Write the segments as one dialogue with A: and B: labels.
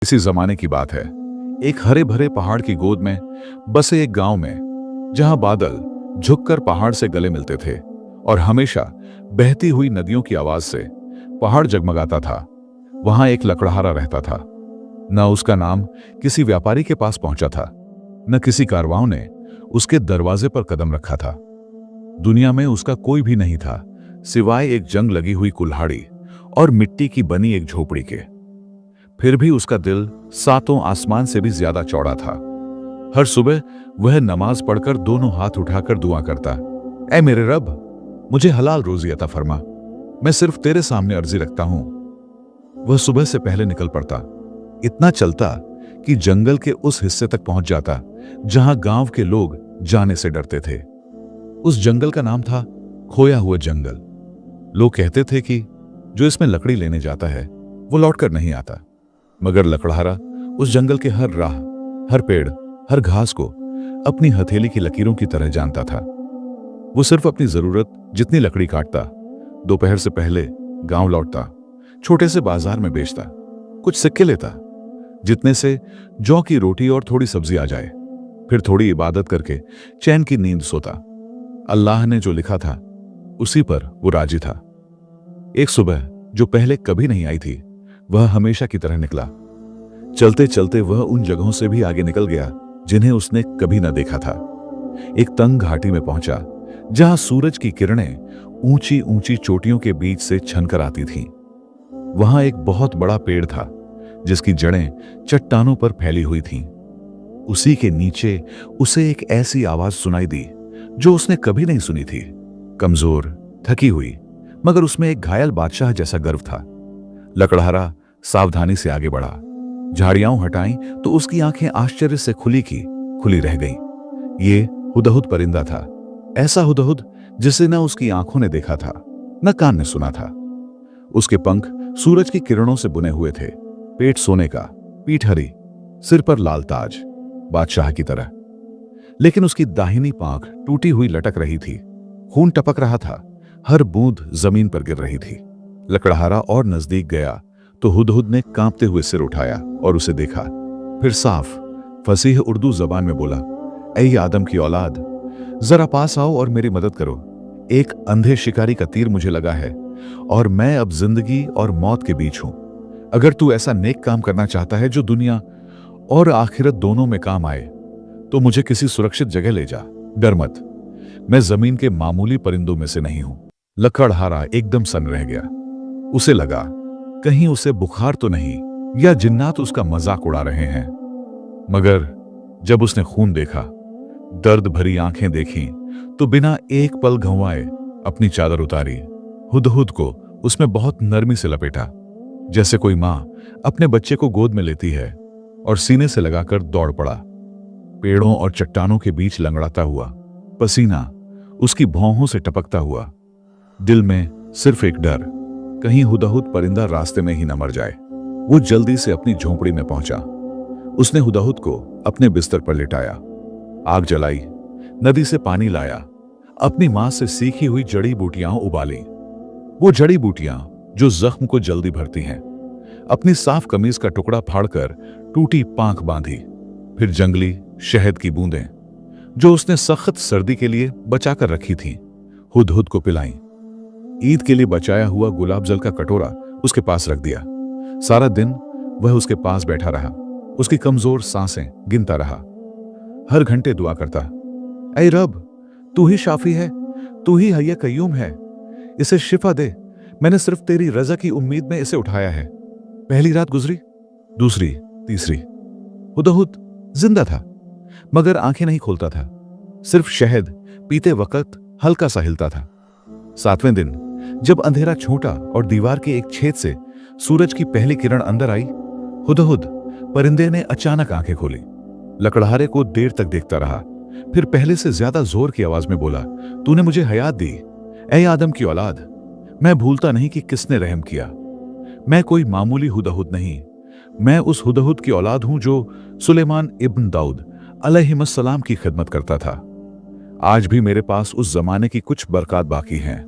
A: इसी जमाने की बात है। एक हरे भरे पहाड़ की गोद में बसे एक गांव में, जहां बादल झुककर पहाड़ से गले मिलते थे और हमेशा बहती हुई नदियों की आवाज से पहाड़ जगमगाता था। वहां एक लकड़हारा रहता था। न उसका नाम किसी व्यापारी के पास पहुंचा था, न किसी कारवां ने उसके दरवाजे पर कदम रखा था। दुनिया में उसका कोई भी नहीं था सिवाय एक जंग लगी हुई कुल्हाड़ी और मिट्टी की बनी एक झोपड़ी के। फिर भी उसका दिल सातों आसमान से भी ज्यादा चौड़ा था। हर सुबह वह नमाज पढ़कर दोनों हाथ उठाकर दुआ करता, ऐ मेरे रब, मुझे हलाल रोजी अता फरमा, मैं सिर्फ तेरे सामने अर्जी रखता हूं। वह सुबह से पहले निकल पड़ता, इतना चलता कि जंगल के उस हिस्से तक पहुंच जाता जहां गांव के लोग जाने से डरते थे। उस जंगल का नाम था खोया हुआ जंगल। लोग कहते थे कि जो इसमें लकड़ी लेने जाता है वो लौटकर नहीं आता, मगर लकड़हारा उस जंगल के हर राह, हर पेड़, हर घास को अपनी हथेली की लकीरों की तरह जानता था। वो सिर्फ अपनी जरूरत जितनी लकड़ी काटता, दोपहर से पहले गांव लौटता, छोटे से बाजार में बेचता, कुछ सिक्के लेता जितने से जौ की रोटी और थोड़ी सब्जी आ जाए, फिर थोड़ी इबादत करके चैन की नींद सोता। अल्लाह ने जो लिखा था उसी पर वो राजी था। एक सुबह जो पहले कभी नहीं आई थी, वह हमेशा की तरह निकला। चलते चलते वह उन जगहों से भी आगे निकल गया जिन्हें उसने कभी न देखा था। एक तंग घाटी में पहुंचा जहां सूरज की किरणें ऊंची ऊंची चोटियों के बीच से छनकर आती थीं। वहां एक बहुत बड़ा पेड़ था जिसकी जड़ें चट्टानों पर फैली हुई थीं। उसी के नीचे उसे एक ऐसी आवाज सुनाई दी जो उसने कभी नहीं सुनी थी। कमजोर, थकी हुई, मगर उसमें एक घायल बादशाह जैसा गर्व था। लकड़हारा सावधानी से आगे बढ़ा। झाड़ियां हटाई तो उसकी आंखें आश्चर्य से खुली की खुली रह गईं। ये हुदहुद परिंदा था, ऐसा हुदहुद जिसे न उसकी आंखों ने देखा था न कान ने सुना था। उसके पंख सूरज की किरणों से बुने हुए थे, पेट सोने का, पीठ हरी, सिर पर लाल ताज, बादशाह की तरह। लेकिन उसकी दाहिनी पांख टूटी हुई लटक रही थी, खून टपक रहा था, हर बूंद जमीन पर गिर रही थी। लकड़हारा और नजदीक गया तो हुदहुद ने कांपते हुए सिर उठाया और उसे देखा। फिर साफ फसीह उर्दू जबान में बोला, ऐ आदम की औलाद, जरा पास आओ और मेरी मदद करो। एक अंधे शिकारी का तीर मुझे लगा है और मैं अब जिंदगी और मौत के बीच हूं। अगर तू ऐसा नेक काम करना चाहता है जो दुनिया और आखिरत दोनों में काम आए, तो मुझे किसी सुरक्षित जगह ले जा। डर मत, मैं जमीन के मामूली परिंदों में से नहीं हूं। लकड़हारा एकदम सन्न रह गया। उसे लगा कहीं उसे बुखार तो नहीं या जिन्नात उसका मजाक उड़ा रहे हैं। मगर जब उसने खून देखा, दर्द भरी आंखें देखी, तो बिना एक पल गंवाए अपनी चादर उतारी, हुदहुद को उसमें बहुत नरमी से लपेटा, जैसे कोई मां अपने बच्चे को गोद में लेती है, और सीने से लगाकर दौड़ पड़ा। पेड़ों और चट्टानों के बीच लंगड़ाता हुआ, पसीना उसकी भौहों से टपकता हुआ, दिल में सिर्फ एक डर, कहीं हुदहुद परिंदा रास्ते में ही न मर जाए। वो जल्दी से अपनी झोंपड़ी में पहुंचा। उसने हुदहुद को अपने बिस्तर पर लिटाया, आग जलाई, नदी से पानी लाया, अपनी मां से सीखी हुई जड़ी बूटियां उबाली। वो जड़ी बूटियां जो जख्म को जल्दी भरती हैं। अपनी साफ कमीज का टुकड़ा फाड़कर टूटी पांख बांधी। फिर जंगली शहद की बूंदें जो उसने सख्त सर्दी के लिए बचाकर रखी थीं, हुदहुद को पिलाई। ईद के लिए बचाया हुआ गुलाब जल का कटोरा उसके पास रख दिया। सारा दिन वह उसके पास बैठा रहा, उसकी कमजोर सांसें गिनता रहा, हर घंटे दुआ करता, ऐ रब, तू ही शाफी है, तू ही हय्य कय्यूम है, इसे शिफा दे, मैंने सिर्फ तेरी रजा की उम्मीद में इसे उठाया है। पहली रात गुजरी, दूसरी, तीसरी। हुदहुद जिंदा था, मगर आंखें नहीं खोलता था, सिर्फ शहद पीते वक्त हल्का सा हिलता था। सातवें दिन जब अंधेरा छोटा और दीवार के एक छेद से सूरज की पहली किरण अंदर आई, हुदहुद परिंदे ने अचानक आंखें खोली। लकड़हारे को देर तक देखता रहा, फिर पहले से ज्यादा जोर की आवाज में बोला, तूने मुझे हयात दी, ऐ आदम की औलाद। मैं भूलता नहीं कि किसने रहम किया। मैं कोई मामूली हुदहुद नहीं, मैं उस हुदहुद की औलाद हूं जो सुलेमान इब्न दाऊद अलैहिस्सलाम की खिदमत करता था। आज भी मेरे पास उस जमाने की कुछ बरकत बाकी हैं।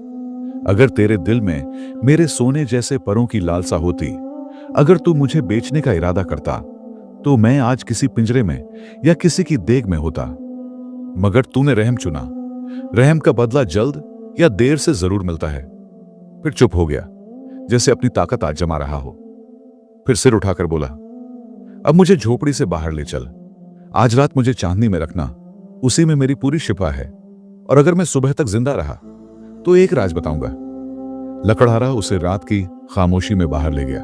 A: अगर तेरे दिल में मेरे सोने जैसे परों की लालसा होती अगर तू मुझे बेचने का इरादा करता तो मैं आज किसी पिंजरे में या किसी की देग में होता, मगर तूने रहम चुना। रहम का बदला जल्द या देर से जरूर मिलता है। फिर चुप हो गया, जैसे अपनी ताकत आज जमा रहा हो। फिर सिर उठाकर बोला, अब मुझे झोपड़ी से बाहर ले चल। आज रात मुझे चांदनी में रखना, उसी में मेरी पूरी शिफा है। और अगर मैं सुबह तक जिंदा रहा तो एक राज बताऊंगा। लकड़हारा उसे रात की खामोशी में बाहर ले गया,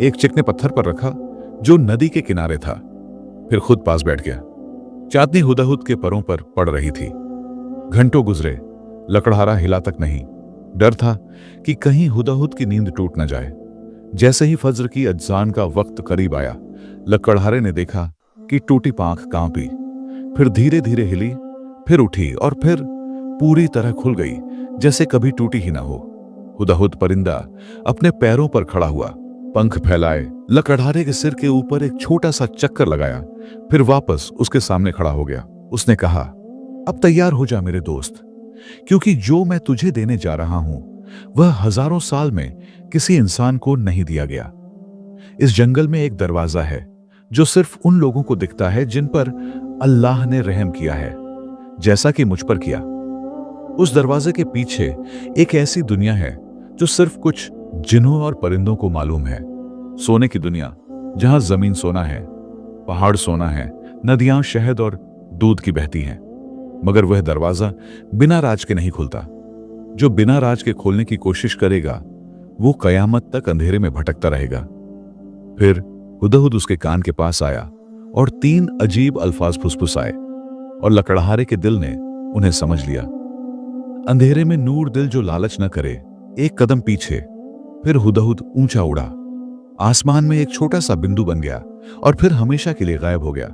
A: एक चिकने पत्थर पर रखा जो नदी के किनारे था, फिर खुद पास बैठ गया। चांदनी हुदहुद के परों पर पड़ रही थी। घंटों गुजरे, लकड़हारा हिला तक नहीं। डर था कि कहीं हुदहुद की नींद टूट न जाए। जैसे ही फज्र की अज़ान का वक्त करीब आया, लकड़हारे ने देखा कि टूटी पांख कांपी, फिर धीरे धीरे हिली, फिर उठी और फिर पूरी तरह खुल गई, जैसे कभी टूटी ही ना हो। हुदहुद परिंदा अपने पैरों पर खड़ा हुआ, पंख फैलाए, लकड़हारे के सिर के ऊपर एक छोटा सा चक्कर लगाया, फिर वापस उसके सामने खड़ा हो गया। उसने कहा, अब तैयार हो जा मेरे दोस्त, क्योंकि जो मैं तुझे देने जा रहा हूं वह हजारों साल में किसी इंसान को नहीं दिया गया। इस जंगल में एक दरवाजा है जो सिर्फ उन लोगों को दिखता है जिन पर अल्लाह ने रहम किया है, जैसा कि मुझ पर किया। उस दरवाजे के पीछे एक ऐसी दुनिया है जो सिर्फ कुछ जिन्हों और परिंदों को मालूम है। सोने की दुनिया, जहां जमीन सोना है, पहाड़ सोना है, नदियां शहद और दूध की बहती हैं। मगर वह दरवाजा बिना राज के नहीं खुलता। जो बिना राज के खोलने की कोशिश करेगा वो कयामत तक अंधेरे में भटकता रहेगा। फिर हुदहुद उसके कान के पास आया और 3 अजीब अल्फाज फुसफुसाए, और लकड़हारे के दिल ने उन्हें समझ लिया। अंधेरे में नूर दिल जो लालच न करे, एक कदम पीछे। फिर हुदहुद ऊंचा उड़ा, आसमान में एक छोटा सा बिंदु बन गया और फिर हमेशा के लिए गायब हो गया।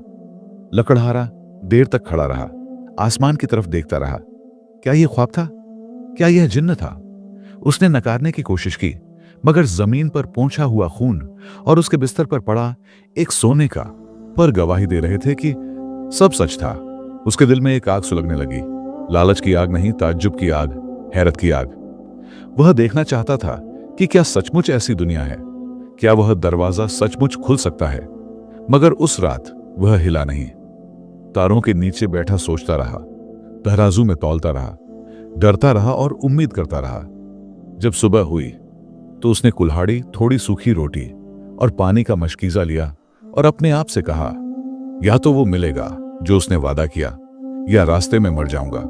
A: लकड़हारा देर तक खड़ा रहा, आसमान की तरफ देखता रहा। क्या यह ख्वाब था? क्या यह जिन्न था? उसने नकारने की कोशिश की, मगर जमीन पर पोंछा हुआ खून और उसके बिस्तर पर पड़ा एक सोने का पर गवाही दे रहे थे कि सब सच था। उसके दिल में एक आग सुलगने लगी, लालच की आग नहीं, ताज्जुब की आग, हैरत की आग। वह देखना चाहता था कि क्या सचमुच ऐसी दुनिया है, क्या वह दरवाजा सचमुच खुल सकता है। मगर उस रात वह हिला नहीं। तारों के नीचे बैठा सोचता रहा, तराजू में तौलता रहा, डरता रहा और उम्मीद करता रहा। जब सुबह हुई तो उसने कुल्हाड़ी, थोड़ी सूखी रोटी और पानी का मशकीजा लिया और अपने आप से कहा, या तो वो मिलेगा जो उसने वादा किया, या रास्ते में मर जाऊंगा।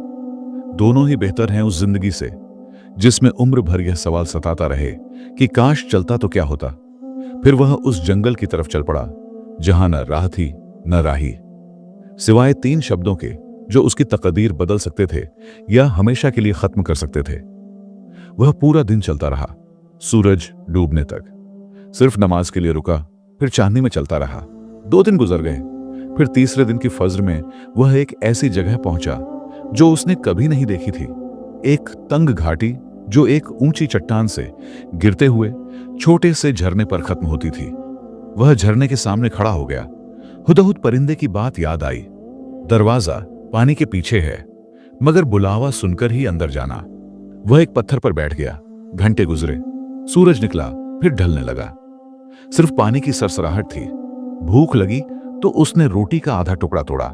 A: दोनों ही बेहतर हैं उस जिंदगी से जिसमें उम्र भर यह सवाल सताता रहे कि काश चलता तो क्या होता। फिर वह उस जंगल की तरफ चल पड़ा जहां न राह थी न राही, सिवाय 3 शब्दों के जो उसकी तकदीर बदल सकते थे या हमेशा के लिए खत्म कर सकते थे। वह पूरा दिन चलता रहा, सूरज डूबने तक। सिर्फ नमाज के लिए रुका, फिर चांदनी में चलता रहा। 2 दिन गुजर गए, फिर तीसरे दिन की फज्र में वह एक ऐसी जगह पहुंचा जो उसने कभी नहीं देखी थी। एक तंग घाटी जो एक ऊंची चट्टान से गिरते हुए छोटे से झरने पर खत्म होती थी। वह झरने के सामने खड़ा हो गया। हुदहुद परिंदे की बात याद आई। दरवाजा पानी के पीछे है, मगर बुलावा सुनकर ही अंदर जाना। वह एक पत्थर पर बैठ गया। घंटे गुजरे, सूरज निकला, फिर ढलने लगा। सिर्फ पानी की सरसराहट थी। भूख लगी तो उसने रोटी का आधा टुकड़ा तोड़ा।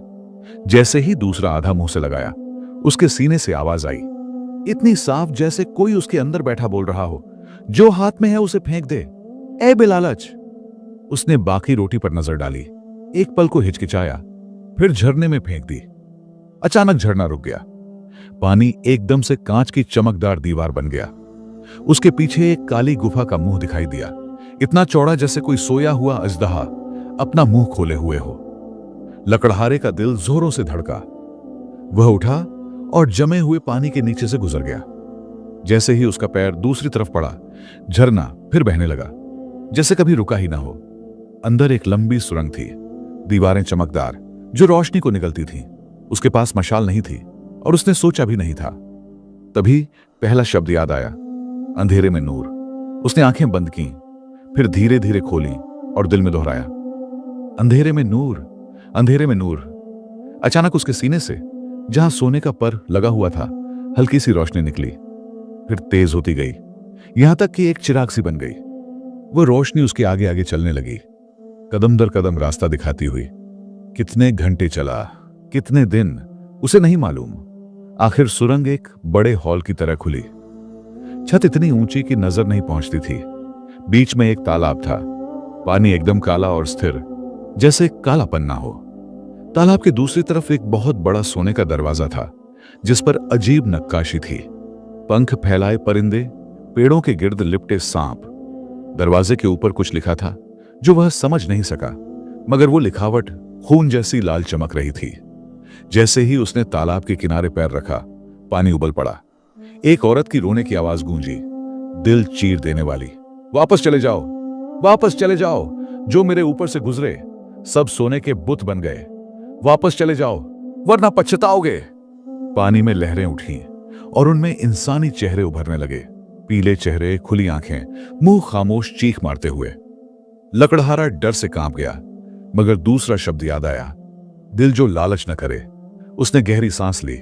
A: जैसे ही दूसरा आधा मुंह से लगाया, उसके सीने से आवाज आई, इतनी साफ जैसे कोई उसके अंदर बैठा बोल रहा हो, जो हाथ में है उसे फेंक दे, ए बेलालच। उसने बाकी रोटी पर नजर डाली, एक पल को हिचकिचाया, फिर झरने में फेंक दी। अचानक झरना रुक गया। पानी एकदम से कांच की चमकदार दीवार बन गया। उसके पीछे एक काली गुफा का मुंह दिखाई दिया, इतना चौड़ा जैसे कोई सोया हुआ अजदहा अपना मुंह खोले हुए हो। लकड़हारे का दिल जोरों से धड़का। वह उठा और जमे हुए पानी के नीचे से गुजर गया। जैसे ही उसका पैर दूसरी तरफ पड़ा, झरना फिर बहने लगा, जैसे कभी रुका ही ना हो। अंदर एक लंबी सुरंग थी, दीवारें चमकदार जो रोशनी को निकलती थीं। उसके पास मशाल नहीं थी और उसने सोचा भी नहीं था। तभी पहला शब्द याद आया, अंधेरे में नूर। उसने आंखें बंद की, फिर धीरे धीरे खोली और दिल में दोहराया, अंधेरे में नूर, अंधेरे में नूर। अचानक उसके सीने से, जहां सोने का पर लगा हुआ था, हल्की सी रोशनी निकली, फिर तेज होती गई, यहां तक कि एक चिराग सी बन गई। वो रोशनी उसके आगे आगे चलने लगी, कदम दर कदम रास्ता दिखाती हुई। कितने घंटे चला, कितने दिन, उसे नहीं मालूम। आखिर सुरंग एक बड़े हॉल की तरह खुली। छत इतनी ऊंची कि नजर नहीं पहुंचती थी। बीच में एक तालाब था, पानी एकदम काला और स्थिर, जैसे काला पन्ना हो। तालाब के दूसरी तरफ एक बहुत बड़ा सोने का दरवाजा था, जिस पर अजीब नक्काशी थी। पंख फैलाए परिंदे, पेड़ों के गिर्द लिपटे सांप। दरवाजे के ऊपर कुछ लिखा था जो वह समझ नहीं सका, मगर वो लिखावट खून जैसी लाल चमक रही थी। जैसे ही उसने तालाब के किनारे पैर रखा, पानी उबल पड़ा। एक औरत की रोने की आवाज गूंजी, दिल चीर देने वाली। वापस चले जाओ, वापस चले जाओ, जो मेरे ऊपर से गुजरे सब सोने के बुत बन गए। वापस चले जाओ, वरना पछताओगे। पानी में लहरें उठी और उनमें इंसानी चेहरे उभरने लगे। पीले चेहरे, खुली आंखें, मुंह खामोश चीख मारते हुए। लकड़हारा डर से कांप गया, मगर दूसरा शब्द याद आया, दिल जो लालच न करे। उसने गहरी सांस ली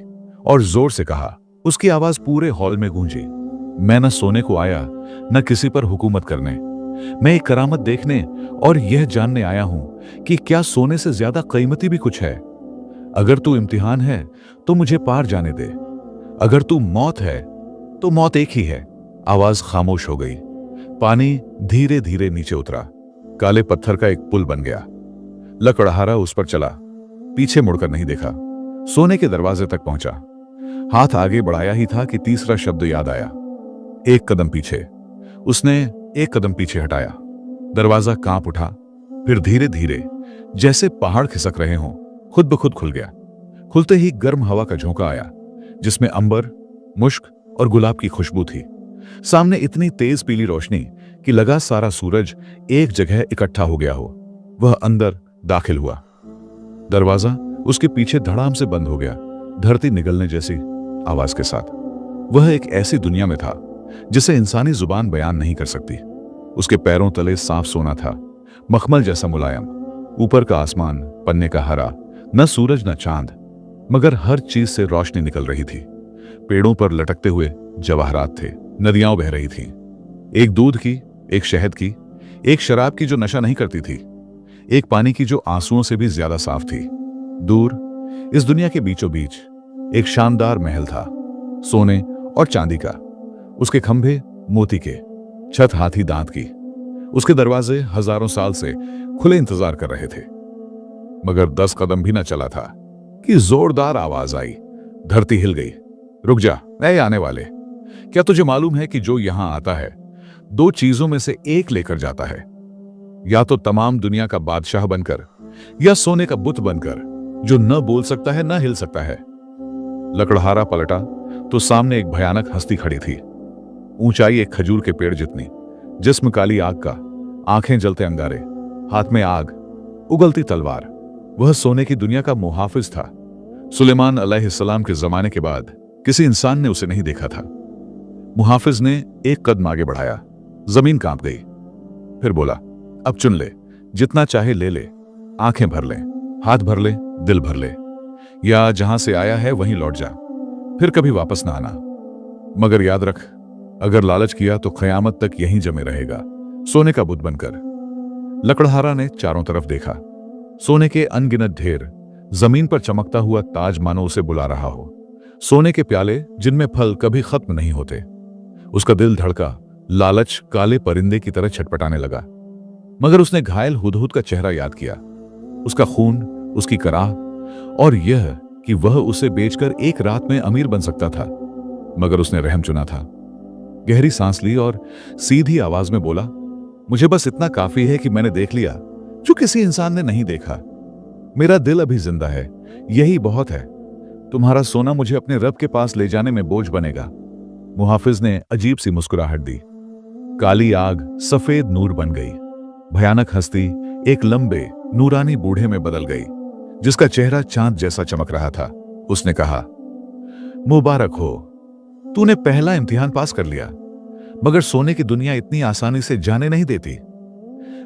A: और जोर से कहा। उसकी आवाज पूरे हॉल में गूंजी, मैं न सोने को आया, न किसी पर हुकूमत करने। मैं एक करामत देखने और यह जानने आया हूं कि क्या सोने से ज्यादा कीमती भी कुछ है। अगर तू इम्तिहान है तो मुझे पार जाने दे, अगर तू मौत है तो मौत एक ही है। आवाज खामोश हो गई। पानी धीरे धीरे नीचे उतरा, काले पत्थर का एक पुल बन गया। लकड़हारा उस पर चला, पीछे मुड़कर नहीं देखा। सोने के दरवाजे तक पहुंचा। हाथ आगे बढ़ाया ही था कि तीसरा शब्द याद आया। एक कदम पीछे। उसने एक कदम पीछे हटाया। दरवाजा कांप उठा, फिर धीरे धीरे, जैसे पहाड़ खिसक रहे हों, खुद ब खुद खुल गया। खुलते ही गर्म हवा का झोंका आया, जिसमें अंबर, मुश्क और गुलाब की खुशबू थी। सामने इतनी तेज पीली रोशनी कि लगा सारा सूरज एक जगह इकट्ठा हो गया हो। वह अंदर दाखिल हुआ। दरवाजा उसके पीछे धड़ाम से बंद हो गया, धरती निगलने जैसी आवाज के साथ। वह एक ऐसी दुनिया में था जिसे इंसानी जुबान बयान नहीं कर सकती। उसके पैरों तले साफ सोना था, मखमल जैसा मुलायम। ऊपर का आसमान पन्ने का हरा, न सूरज न चांद, मगर हर चीज से रोशनी निकल रही थी। पेड़ों पर लटकते हुए जवाहरात थे, नदियां बह रही थीं, एक दूध की, एक शहद की, एक शराब की जो नशा नहीं करती थी, एक पानी की जो आंसुओं से भी ज्यादा साफ थी। दूर इस दुनिया के बीचों बीच एक शानदार महल था, सोने और चांदी का। उसके खंभे मोती के, छत हाथी दांत की। उसके दरवाजे हजारों साल से खुले इंतजार कर रहे थे। मगर 10 कदम भी न चला था कि जोरदार आवाज आई। धरती हिल गई। रुक जा, ऐ आने वाले, क्या तुझे मालूम है कि जो यहां आता है 2 चीजों में से एक लेकर जाता है, या तो तमाम दुनिया का बादशाह बनकर, या सोने का बुत बनकर जो न बोल सकता है न हिल सकता है। लकड़हारा पलटा तो सामने एक भयानक हस्ती खड़ी थी। ऊंचाई एक खजूर के पेड़ जितनी, जिस्म काली आग का, आंखें जलते अंगारे, हाथ में आग, उगलती तलवार। वह सोने की दुनिया का मुहाफिज था। सुलेमान अलैहिस्सलाम के जमाने के बाद किसी इंसान ने उसे नहीं देखा था। मुहाफिज ने एक कदम आगे बढ़ाया, जमीन कांप गई। फिर बोला, अब चुन ले, जितना चाहे ले ले, आंखें भर ले, हाथ भर ले, दिल भर ले, या जहां से आया है वहीं लौट जा, फिर कभी वापस ना आना। मगर याद रख, अगर लालच किया तो क़यामत तक यहीं जमे रहेगा, सोने का बुत बनकर। लकड़हारा ने चारों तरफ देखा। सोने के अनगिनत ढेर, जमीन पर चमकता हुआ ताज मानो उसे बुला रहा हो। सोने के प्याले जिनमें फल कभी खत्म नहीं होते। उसका दिल धड़का, लालच काले परिंदे की तरह छटपटाने लगा। मगर उसने घायल हुदहुद का चेहरा याद किया, उसका खून, उसकी कराह, और यह कि वह उसे बेचकर एक रात में अमीर बन सकता था। मगर उसने रहम चुना था। गहरी सांस ली और सीधी आवाज में बोला, मुझे बस इतना काफी है कि मैंने देख लिया जो किसी इंसान ने नहीं देखा। मेरा दिल अभी जिंदा है, यही बहुत है। तुम्हारा सोना मुझे अपने रब के पास ले जाने में बोझ बनेगा। मुहाफिज ने अजीब सी मुस्कुराहट दी। काली आग सफेद नूर बन गई। भयानक हस्ती एक लंबे नूरानी बूढ़े में बदल गई, जिसका चेहरा चांद जैसा चमक रहा था। उसने कहा, मुबारक हो, तूने पहला इम्तिहान पास कर लिया। मगर सोने की दुनिया इतनी आसानी से जाने नहीं देती।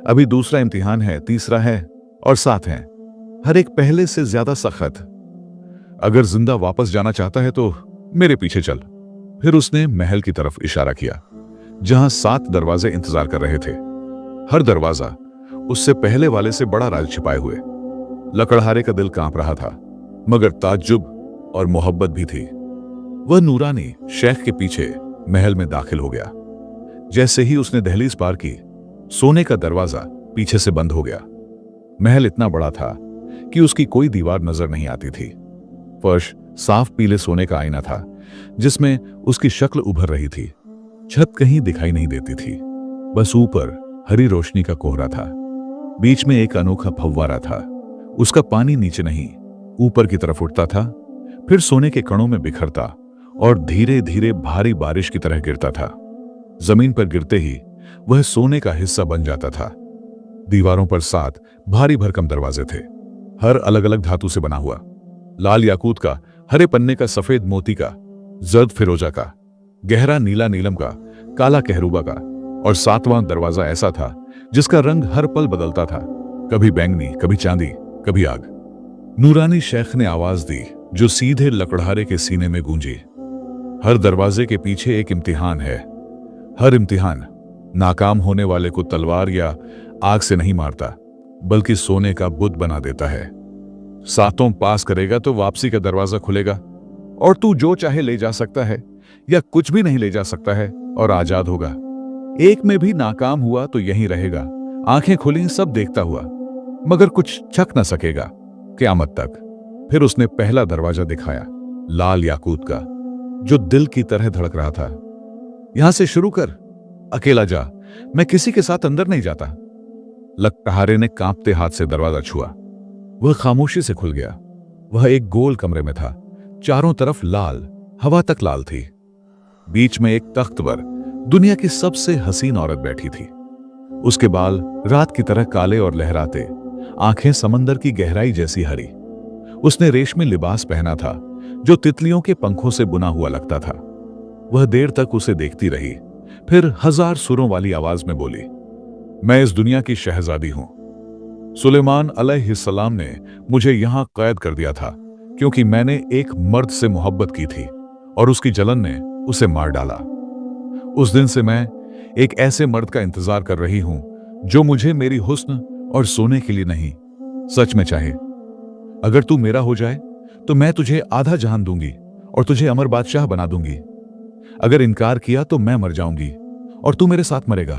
A: अभी दूसरा इम्तिहान है, तीसरा है और 7 है, हर एक पहले से ज्यादा सख्त। अगर जिंदा वापस जाना चाहता है तो मेरे पीछे चल। फिर उसने महल की तरफ इशारा किया, जहां 7 दरवाजे इंतजार कर रहे थे। हर दरवाजा उससे पहले वाले से बड़ा राज छिपाए हुए। लकड़हारे का दिल कांप रहा था, मगर ताज्जुब और मोहब्बत भी थी। वह नूरानी शेख के पीछे महल में दाखिल हो गया। जैसे ही उसने दहलीज पार की, सोने का दरवाजा पीछे से बंद हो गया। महल इतना बड़ा था कि उसकी कोई दीवार नजर नहीं आती थी। फर्श साफ पीले सोने का आईना था जिसमें उसकी शक्ल उभर रही थी। छत कहीं दिखाई नहीं देती थी, बस ऊपर हरी रोशनी का कोहरा था। बीच में एक अनोखा फव्वारा था। उसका पानी नीचे नहीं, ऊपर की तरफ उठता था, फिर सोने के कणों में बिखरता और धीरे धीरे भारी बारिश की तरह गिरता था। जमीन पर गिरते ही वह सोने का हिस्सा बन जाता था। दीवारों पर 7 भारी भरकम दरवाजे थे, हर अलग अलग धातु से बना हुआ। लाल याकूत का, हरे पन्ने का, सफेद मोती का, जर्द फिरोजा का, गहरा नीला नीलम का, काला कहरुबा का, और 7वां दरवाजा ऐसा था जिसका रंग हर पल बदलता था, कभी बैंगनी, कभी चांदी, कभी आग। नूरानी शेख ने आवाज दी जो सीधे लकड़हारे के सीने में गूंजी। हर दरवाजे के पीछे एक इम्तिहान है। हर इम्तिहान नाकाम होने वाले को तलवार या आग से नहीं मारता, बल्कि सोने का बुत बना देता है। 7 पास करेगा तो वापसी का दरवाजा खुलेगा और तू जो चाहे ले जा सकता है या कुछ भी नहीं ले जा सकता है और आजाद होगा। एक में भी नाकाम हुआ तो यहीं रहेगा, आंखें खुली सब देखता हुआ, मगर कुछ छक न सकेगा क़यामत तक। फिर उसने पहला दरवाजा दिखाया, लाल याकूत का, जो दिल की तरह धड़क रहा था। यहां से शुरू कर, अकेला जा, मैं किसी के साथ अंदर नहीं जाता। लकड़हारे ने कांपते हाथ से दरवाजा छुआ। वह खामोशी से खुल गया। वह एक गोल कमरे में था, चारों तरफ लाल, हवा तक लाल थी। बीच में एक तख्त पर दुनिया की सबसे हसीन औरत बैठी थी। उसके बाल रात की तरह काले और लहराते, आंखें समंदर की गहराई जैसी हरी। उसने रेशमी लिबास पहना था जो तितलियों के पंखों से बुना हुआ लगता था। वह देर तक उसे देखती रही, फिर 1000 सुरों वाली आवाज में बोली, मैं इस दुनिया की शहजादी हूं। सुलेमान अलैहिस्सलाम ने मुझे यहां कैद कर दिया था क्योंकि मैंने एक मर्द से मोहब्बत की थी और उसकी जलन ने उसे मार डाला। उस दिन से मैं एक ऐसे मर्द का इंतजार कर रही हूं जो मुझे मेरी हुस्न और सोने के लिए नहीं, सच में चाहे। अगर तू मेरा हो जाए तो मैं तुझे आधा जहान दूंगी और तुझे अमर बादशाह बना दूंगी। अगर इनकार किया तो मैं मर जाऊंगी और तू मेरे साथ मरेगा।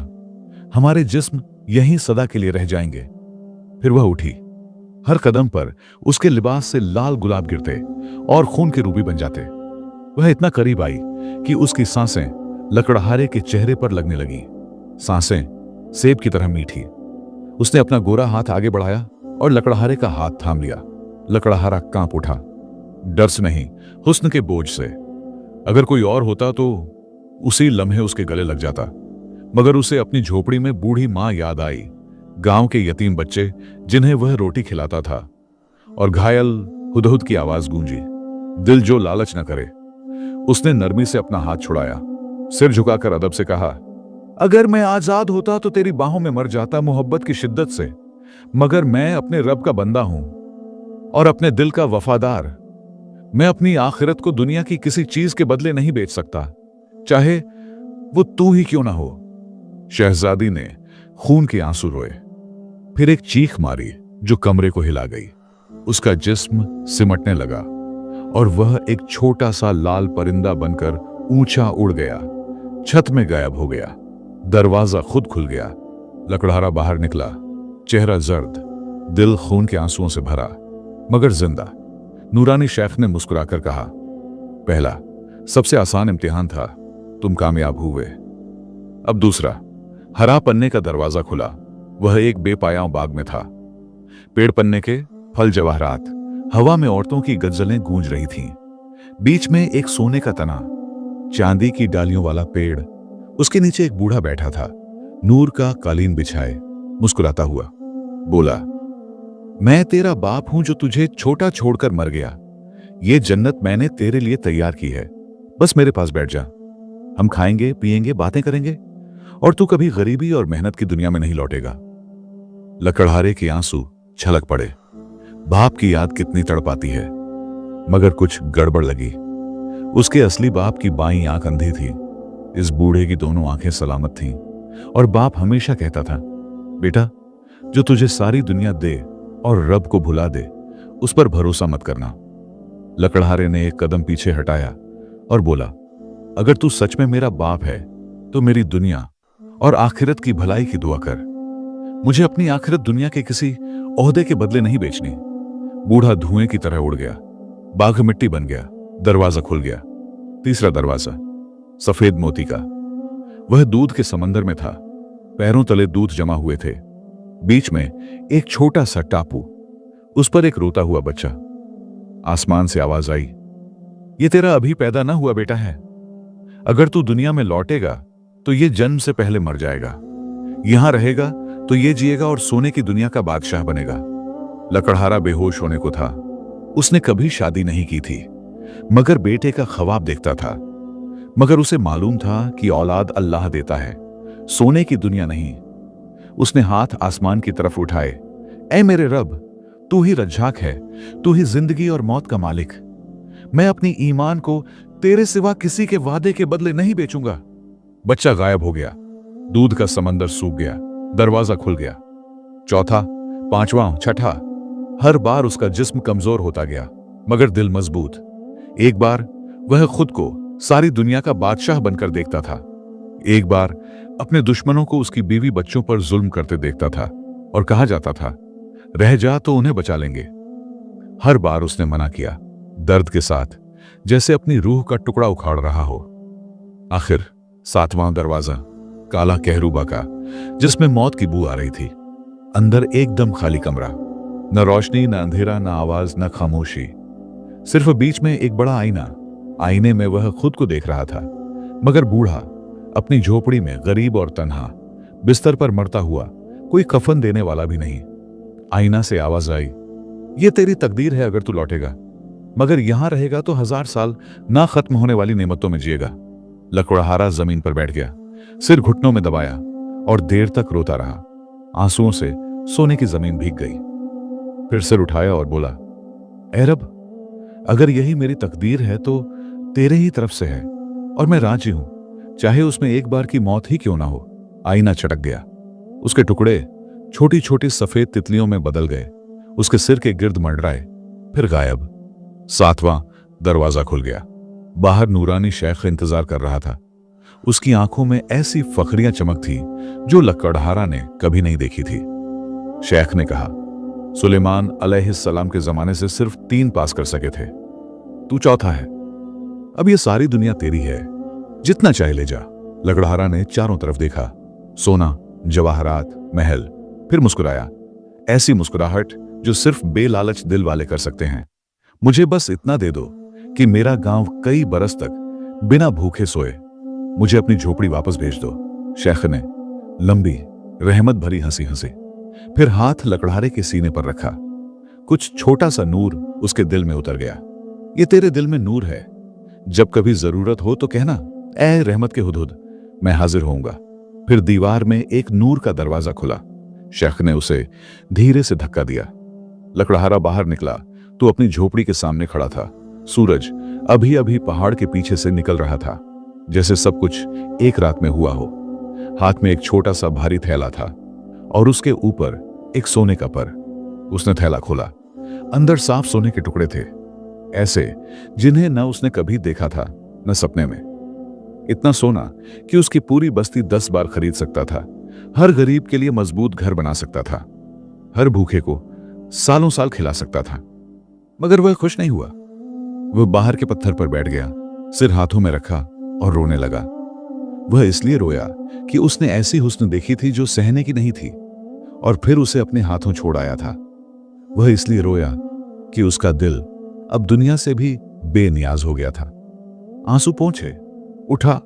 A: हमारे जिस्म यहीं सदा के लिए रह जाएंगे। फिर वह उठी। हर कदम पर उसके लिबास से लाल गुलाब गिरते और खून के रूबी बन जाते। वह इतना करीब आई कि उसकी सांसें लकड़हारे के चेहरे पर लगने लगी, सांसें सेब की तरह मीठी। उसने अपना गोरा हाथ आगे बढ़ाया और लकड़हारे का हाथ थाम लिया। लकड़हारा कांप उठा, डर से नहीं, हुस्न के बोझ से। अगर कोई और होता तो उसी लम्हे उसके गले लग जाता, मगर उसे अपनी झोपड़ी में बूढ़ी मां याद आई, गांव के यतीम बच्चे जिन्हें वह रोटी खिलाता था, और घायल हुदहुद की आवाज गूंजी, दिल जो लालच न करे। उसने नरमी से अपना हाथ छुड़ाया, सिर झुकाकर अदब से कहा, अगर मैं आजाद होता तो तेरी बाहों में मर जाता मोहब्बत की शिद्दत से, मगर मैं अपने रब का बंदा हूं और अपने दिल का वफादार। मैं अपनी आखिरत को दुनिया की किसी चीज के बदले नहीं बेच सकता, चाहे वो तू ही क्यों ना हो। शहजादी ने खून के आंसू रोए, फिर एक चीख मारी जो कमरे को हिला गई। उसका जिस्म सिमटने लगा और वह एक छोटा सा लाल परिंदा बनकर ऊंचा उड़ गया, छत में गायब हो गया। दरवाजा खुद खुल गया। लकड़हारा बाहर निकला, चेहरा जर्द, दिल खून के आंसुओं से भरा, मगर जिंदा। नूरानी शेख ने मुस्कुराकर कहा, पहला सबसे आसान इम्तिहान था, तुम कामयाब हुए। अब दूसरा। हरा पन्ने का दरवाजा खुला। वह एक बेपायां बाग में था। पेड़ पन्ने के, फल जवाहरात, हवा में औरतों की गजलें गूंज रही थीं। बीच में एक सोने का तना, चांदी की डालियों वाला पेड़। उसके नीचे एक बूढ़ा बैठा था, नूर का कालीन बिछाए, मुस्कुराता हुआ। बोला, मैं तेरा बाप हूं जो तुझे छोटा छोड़कर मर गया। ये जन्नत मैंने तेरे लिए तैयार की है, बस मेरे पास बैठ जा। हम खाएंगे, पिएंगे, बातें करेंगे और तू कभी गरीबी और मेहनत की दुनिया में नहीं लौटेगा। लकड़हारे के आंसू छलक पड़े। बाप की याद कितनी तड़पाती है, मगर कुछ गड़बड़ लगी। उसके असली बाप की बाईं आंख अंधी थी, इस बूढ़े की दोनों आंखें सलामत थीं, और बाप हमेशा कहता था, बेटा, जो तुझे सारी दुनिया दे और रब को भुला दे, उस पर भरोसा मत करना। लकड़हारे ने एक कदम पीछे हटाया और बोला, अगर तू सच में मेरा बाप है तो मेरी दुनिया और आखिरत की भलाई की दुआ कर। मुझे अपनी आखिरत दुनिया के किसी ओहदे के बदले नहीं बेचनी। बूढ़ा धुएं की तरह उड़ गया, बाघ मिट्टी बन गया, दरवाजा खुल गया। तीसरा दरवाजा सफेद मोती का, वह दूध के समंदर में था। पैरों तले दूध जमा हुए थे। बीच में एक छोटा सा टापू, उस पर एक रोता हुआ बच्चा। आसमान से आवाज आई, ये तेरा अभी पैदा ना हुआ बेटा है। अगर तू दुनिया में लौटेगा तो ये जन्म से पहले मर जाएगा। यहां रहेगा तो ये जिएगा और सोने की दुनिया का बादशाह बनेगा। लकड़हारा बेहोश होने को था। उसने कभी शादी नहीं की थी, मगर बेटे का ख्वाब देखता था। मगर उसे मालूम था कि औलाद अल्लाह देता है, सोने की दुनिया नहीं। उसने हाथ आसमान की तरफ उठाए। ऐ मेरे रब, तू ही रज्जाक है, तू ही जिंदगी और मौत का मालिक। मैं अपनी ईमान को तेरे सिवा किसी के वादे के बदले नहीं बेचूंगा। बच्चा गायब हो गया। दूध का समंदर सूख गया। दरवाजा खुल गया। चौथा, पांचवां, छठा। हर बार उसका जिस्म कमजोर होता गया, मगर दिल मजबूत। एक बार वह खुद को सारी दुनिया का बादशाह बनकर देखता था। एक बार अपने दुश्मनों को उसकी बीवी बच्चों पर जुल्म करते देखता था और कहा जाता था, रह जा तो उन्हें बचा लेंगे। हर बार उसने मना किया, दर्द के साथ, जैसे अपनी रूह का टुकड़ा उखाड़ रहा हो। आखिर सातवां दरवाजा काला कहरूबा का, जिसमें मौत की बू आ रही थी। अंदर एकदम खाली कमरा, न रोशनी, न अंधेरा, न आवाज, न खामोशी। सिर्फ बीच में एक बड़ा आईना। आईने में वह खुद को देख रहा था, मगर बूढ़ा, अपनी झोपड़ी में, गरीब और तन्हा, बिस्तर पर मरता हुआ, कोई कफन देने वाला भी नहीं। आईना से आवाज आई, ये तेरी तकदीर है अगर तू लौटेगा, मगर यहां रहेगा तो 1000 साल ना खत्म होने वाली नेमतों में जिएगा। लकड़हारा जमीन पर बैठ गया, सिर घुटनों में दबाया और देर तक रोता रहा। आंसुओं से सोने की जमीन भीग गई। फिर सिर उठाया और बोला, ऐ रब, अगर यही मेरी तकदीर है तो तेरे ही तरफ से है और मैं राजी हूं, चाहे उसमें एक बार की मौत ही क्यों ना हो। आईना चटक गया। उसके टुकड़े छोटी छोटी सफेद तितलियों में बदल गए। उसके सिर के गिर्द मंडराए, फिर गायब। सातवां दरवाजा खुल गया। बाहर नूरानी शेख इंतजार कर रहा था। उसकी आंखों में ऐसी फखरियां चमक थी जो लकड़हारा ने कभी नहीं देखी थी। शेख ने कहा, सुलेमान अलैहिस्सलाम के जमाने से सिर्फ 3 पास कर सके थे, तू चौथा है। अब ये सारी दुनिया तेरी है, जितना चाहे ले जा। लकड़हारा ने चारों तरफ देखा, सोना, जवाहरात, महल, फिर मुस्कुराया। ऐसी मुस्कुराहट जो सिर्फ बेलालच दिल वाले कर सकते हैं। मुझे बस इतना दे दो कि मेरा गांव कई बरस तक बिना भूखे सोए। मुझे अपनी झोपड़ी वापस भेज दो। शेख ने लंबी रहमत भरी हंसी हंसी, फिर हाथ लकड़हारे के सीने पर रखा। कुछ छोटा सा नूर उसके दिल में उतर गया। ये तेरे दिल में नूर है, जब कभी जरूरत हो तो कहना, ऐ रहमत के हुदहुद, मैं हाजिर होऊंगा। फिर दीवार में एक नूर का दरवाजा खुला। शेख ने उसे धीरे से धक्का दिया। लकड़हारा बाहर निकला तो अपनी झोपड़ी के सामने खड़ा था। सूरज अभी अभी पहाड़ के पीछे से निकल रहा था, जैसे सब कुछ एक रात में हुआ हो। हाथ में एक छोटा सा भारी थैला था और उसके ऊपर एक सोने का पर। उसने थैला खोला। अंदर साफ सोने के टुकड़े थे, ऐसे जिन्हें न उसने कभी देखा था न सपने में। इतना सोना कि उसकी पूरी बस्ती 10 बार खरीद सकता था, हर गरीब के लिए मजबूत घर बना सकता था, हर भूखे को सालों साल खिला सकता था। मगर वह खुश नहीं हुआ। वह बाहर के पत्थर पर बैठ गया, सिर हाथों में रखा और रोने लगा। वह इसलिए रोया कि उसने ऐसी हुस्न देखी थी जो सहने की नहीं थी, और फिर उसे अपने हाथों छोड़ आया था। वह इसलिए रोया कि उसका दिल अब दुनिया से भी बेनियाज हो गया था। आंसू पोंछे, उठा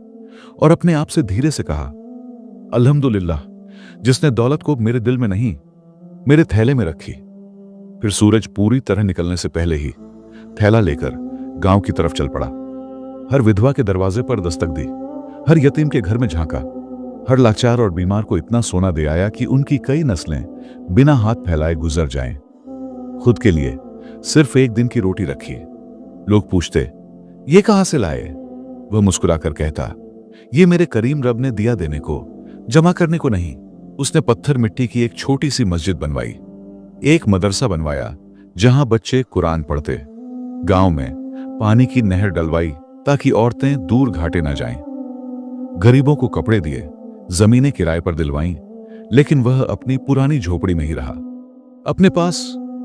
A: और अपने आप से धीरे से कहा, अल्हम्दुलिल्लाह, जिसने दौलत को मेरे दिल में नहीं, मेरे थैले में रखी। फिर सूरज पूरी तरह निकलने से पहले ही थैला लेकर गांव की तरफ चल पड़ा। हर विधवा के दरवाजे पर दस्तक दी, हर यतीम के घर में झांका, हर लाचार और बीमार को इतना सोना दे आया कि उनकी कई नस्लें बिना हाथ फैलाए गुजर जाएं। खुद के लिए सिर्फ एक दिन की रोटी रखी। लोग पूछते, ये कहां से लाए? वह मुस्कुराकर कहता, ये मेरे करीम रब ने दिया देने को, जमा करने को नहीं। उसने पत्थर मिट्टी की एक छोटी सी मस्जिद बनवाई, एक मदरसा बनवाया जहां बच्चे कुरान पढ़ते, गांव में पानी की नहर डलवाई ताकि औरतें दूर घाटे न जाएं, गरीबों को कपड़े दिए, जमीनें किराए पर दिलवाईं, लेकिन वह अपनी पुरानी झोपड़ी में ही रहा। अपने पास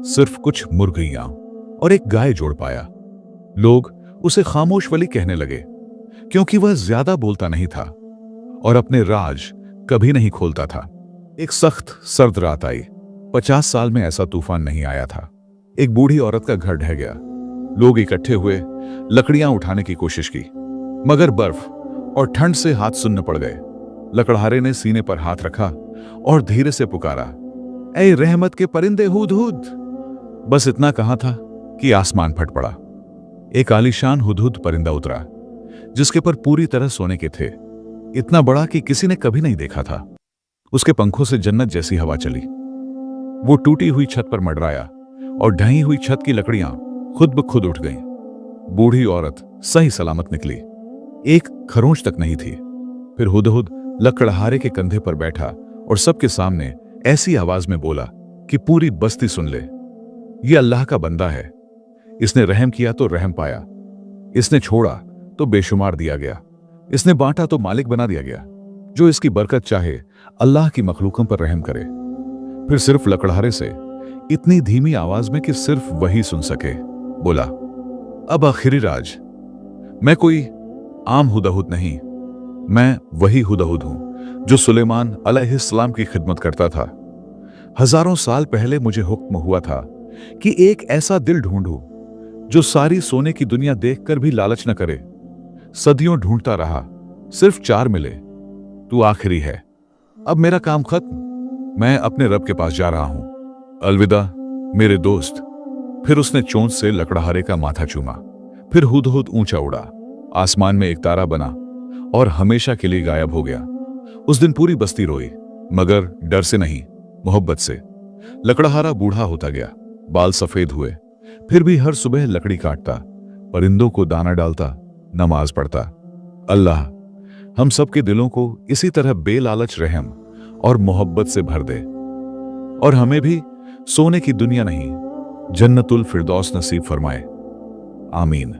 A: सिर्फ कुछ मुर्गियां और एक गाय जोड़ पाया। लोग उसे खामोश वली कहने लगे क्योंकि वह ज्यादा बोलता नहीं था और अपने राज कभी नहीं खोलता था। एक सख्त सर्द रात आई। 50 साल में ऐसा तूफान नहीं आया था। एक बूढ़ी औरत का घर ढह गया। लोग इकट्ठे हुए, लकड़ियां उठाने की कोशिश की, मगर बर्फ और ठंड से हाथ सुन्न पड़ गए। लकड़हारे ने सीने पर हाथ रखा और धीरे से पुकारा, ऐ रहमत के परिंदे हुदहुद। बस इतना कहा था कि आसमान फट पड़ा। एक आलीशान हुदहुद परिंदा उतरा जिसके पर पूरी तरह सोने के थे, इतना बड़ा कि किसी ने कभी नहीं देखा था। उसके पंखों से जन्नत जैसी हवा चली। वो टूटी हुई छत पर मडराया और ढही हुई छत की लकड़ियां खुद ब खुद उठ गईं। बूढ़ी औरत सही सलामत निकली, एक खरोंच तक नहीं थी। फिर हुदहुद लकड़हारे के कंधे पर बैठा और सबके सामने ऐसी आवाज में बोला कि पूरी बस्ती सुन ले, ये अल्लाह का बंदा है। इसने रहम किया तो रहम पाया, इसने छोड़ा तो बेशुमार दिया गया, इसने बांटा तो मालिक बना दिया गया। जो इसकी बरकत चाहे अल्लाह की मखलूकों पर रहम करे। फिर सिर्फ लकड़हारे से इतनी धीमी आवाज में कि सिर्फ वही सुन सके बोला, अब आखिरी राज। मैं कोई आम हुदहुद नहीं, मैं वही हुदहुद हूं जो सुलेमान अलैहिस्सलाम की खिदमत करता था। हजारों साल पहले मुझे हुक्म हुआ था कि एक ऐसा दिल ढूंढूं जो सारी सोने की दुनिया देखकर भी लालच न करे। सदियों ढूंढता रहा, सिर्फ 4 मिले, तू आखिरी है। अब मेरा काम खत्म, मैं अपने रब के पास जा रहा हूं। अलविदा मेरे दोस्त। फिर उसने चोंच से लकड़हारे का माथा चूमा। फिर हुदहुद ऊंचा उड़ा, आसमान में एक तारा बना और हमेशा के लिए गायब हो गया। उस दिन पूरी बस्ती रोई, मगर डर से नहीं, मोहब्बत से। लकड़हारा बूढ़ा होता गया, बाल सफेद हुए, फिर भी हर सुबह लकड़ी काटता, परिंदों को दाना डालता, नमाज पढ़ता। अल्लाह हम सबके दिलों को इसी तरह बेलालच रहम और मोहब्बत से भर दे और हमें भी सोने की दुनिया नहीं, जन्नतुल फिरदौस नसीब फरमाए। आमीन।